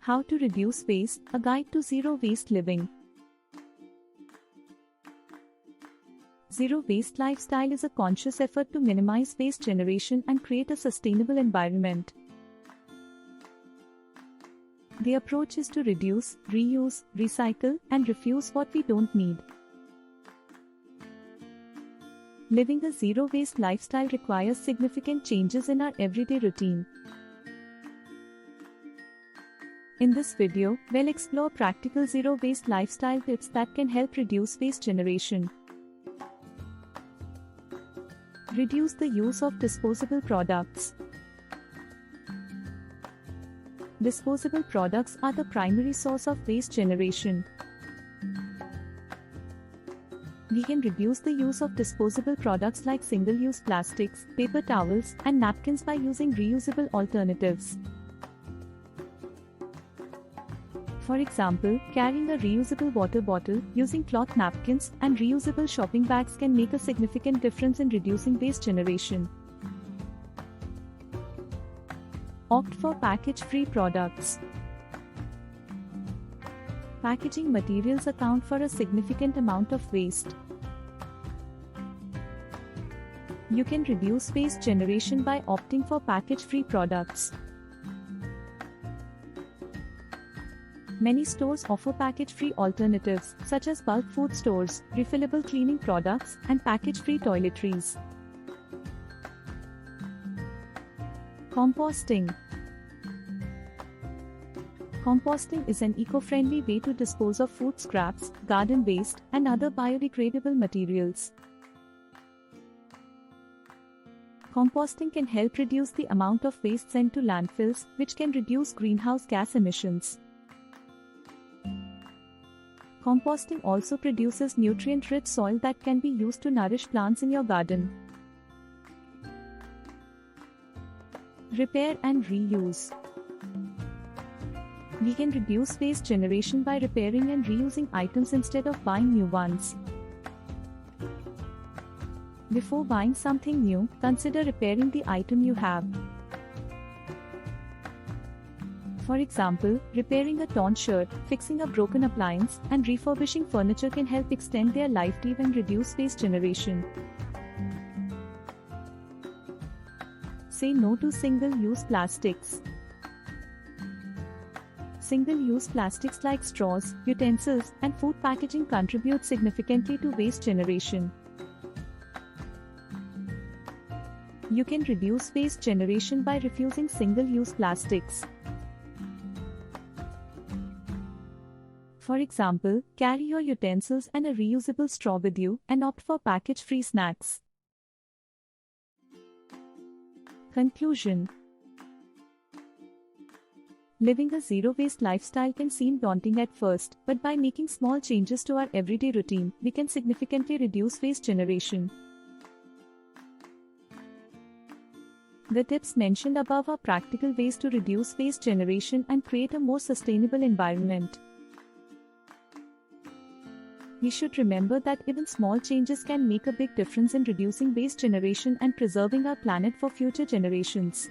How to reduce waste, a guide to zero waste living. Zero waste lifestyle is a conscious effort to minimize waste generation and create a sustainable environment. The approach is to reduce, reuse, recycle, and refuse what we don't need. Living a zero waste lifestyle requires significant changes in our everyday routine. In this video, we'll explore practical zero waste lifestyle tips that can help reduce waste generation. Reduce the use of disposable products. Disposable products are the primary source of waste generation. We can reduce the use of disposable products like single-use plastics, paper towels, and napkins by using reusable alternatives. For example, carrying a reusable water bottle, using cloth napkins, and reusable shopping bags can make a significant difference in reducing waste generation. Opt for package-free products. Packaging materials account for a significant amount of waste. You can reduce waste generation by opting for package-free products. Many stores offer package-free alternatives, such as bulk food stores, refillable cleaning products, and package-free toiletries. Composting. Composting is an eco-friendly way to dispose of food scraps, garden waste, and other biodegradable materials. Composting can help reduce the amount of waste sent to landfills, which can reduce greenhouse gas emissions. Composting also produces nutrient-rich soil that can be used to nourish plants in your garden. Repair and reuse. We can reduce waste generation by repairing and reusing items instead of buying new ones. Before buying something new, consider repairing the item you have. For example, repairing a torn shirt, fixing a broken appliance, and refurbishing furniture can help extend their lifetime and reduce waste generation. Say no to single-use plastics. Single-use plastics like straws, utensils, and food packaging contribute significantly to waste generation. You can reduce waste generation by refusing single-use plastics. For example, carry your utensils and a reusable straw with you, and opt for package-free snacks. Conclusion. Living a zero-waste lifestyle can seem daunting at first, but by making small changes to our everyday routine, we can significantly reduce waste generation. The tips mentioned above are practical ways to reduce waste generation and create a more sustainable environment. We should remember that even small changes can make a big difference in reducing waste generation and preserving our planet for future generations.